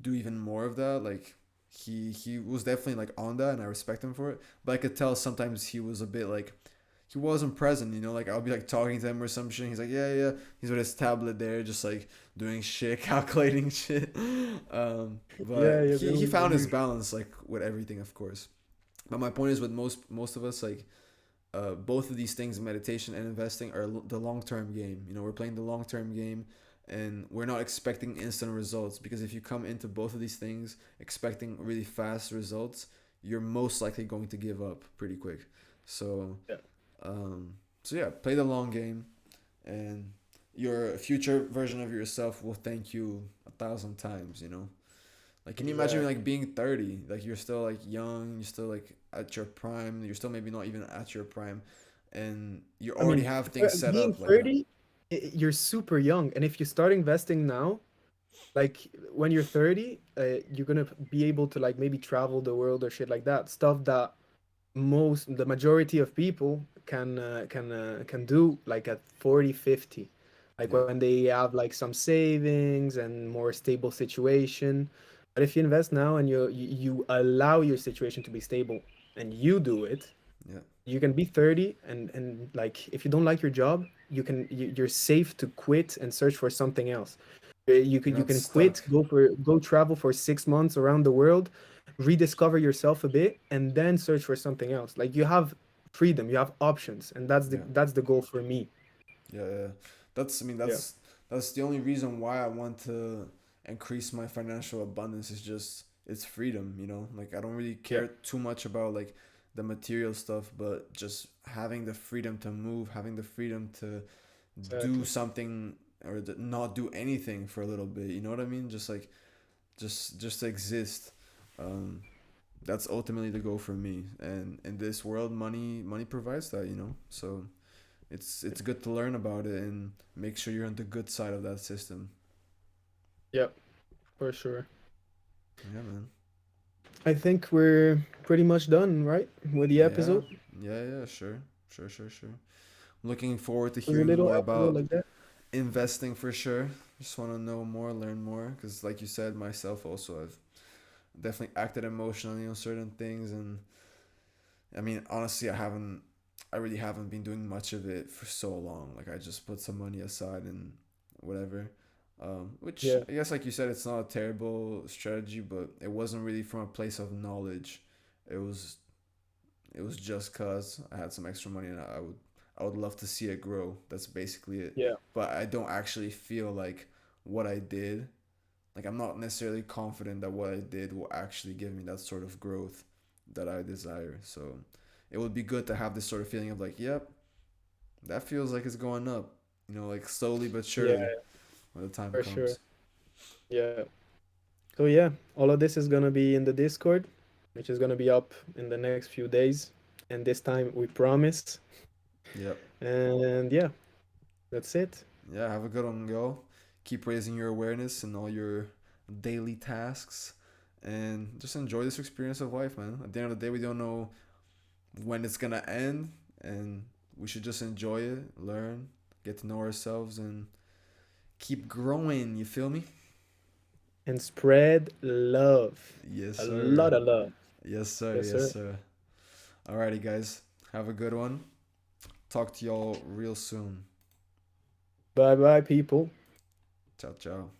do even more of that, like he was definitely like on that and I respect him for it. But I could tell sometimes he was a bit like he wasn't present, you know, like I'll be like talking to him or some shit. He's like, yeah, yeah. He's with his tablet there, just like doing shit, calculating shit. yeah, But yeah, he the found his usual. balance, like with everything, of course. But my point is, with most of us, like both of these things, meditation and investing, are the long term game. You know, we're playing the long term game, and we're not expecting instant results because if you come into both of these things expecting really fast results, you're most likely going to give up pretty quick. So Yeah, um, so yeah, play the long game, and your future version of yourself will thank you 1,000 times. You know, like can you imagine like exactly. being 30? Like you're still like young, you're still like at your prime, you're still maybe not even at your prime, and you I already mean, have things set being up like that. 30, you're super young, and if you start investing now, like when you're 30, you're gonna be able to like maybe travel the world or shit like that, stuff that the majority of people can do like at 40, 50, like Yeah, when they have like some savings and more stable situation. But if you invest now and you allow your situation to be stable and you do it, yeah. you can be 30 and like if you don't like your job, you're safe to quit and search for something else. You're You not can quit, stuck. go travel for 6 months around the world, rediscover yourself a bit, and then search for something else. Like you have freedom, you have options, and Yeah. that's the goal for me. Yeah, yeah. That's I mean Yeah, that's the only reason why I want to increase my financial abundance is just it's freedom, you know? Like I don't really yeah, care too much about like the material stuff, but just having the freedom to move, having the freedom to do exactly. something or to not do anything for a little bit, you know what I mean? Just like just to exist. Um that's ultimately the goal for me. And in this world money provides that, you know? So it's good to learn about it and make sure you're on the good side of that system. Yeah, for sure. Yeah, man. I think we're pretty much done, right, with the Yeah, episode. yeah, sure, sure. Looking forward to It was a hearing little more episode about like that. investing for sure. Just want to know more, learn more, because like you said, myself also, I've definitely acted emotionally on certain things, and I mean, honestly, I really haven't been doing much of it for so long. Like I just put some money aside and whatever. Which Yeah, I guess, like you said, it's not a terrible strategy, but it wasn't really from a place of knowledge. It was it was just cause I had some extra money and I would love to see it grow. That's basically it. yeah, But I don't actually feel like what I did. Like I'm not necessarily confident that what I did will actually give me that sort of growth that I desire. So it would be good to have this sort of feeling of like, yep, that feels like it's going up. You know, like slowly but yeah, surely when the time for sure. comes. Yeah. So yeah, all of this is gonna be in the Discord, which is gonna be up in the next few days. And this time we promise. Yep. And yeah, that's it. Yeah, have a good one, yo. Keep raising your awareness in all your daily tasks and just enjoy this experience of life, man. At the end of the day, we don't know when it's gonna end, and we should just enjoy it, learn, get to know ourselves, and keep growing. You feel me? And spread love. Yes, A sir. lot of love. Yes, sir. Yes, Yes, sir. sir. Alrighty, guys. Have a good one. Talk to y'all real soon. Bye bye, people. Ciao, ciao.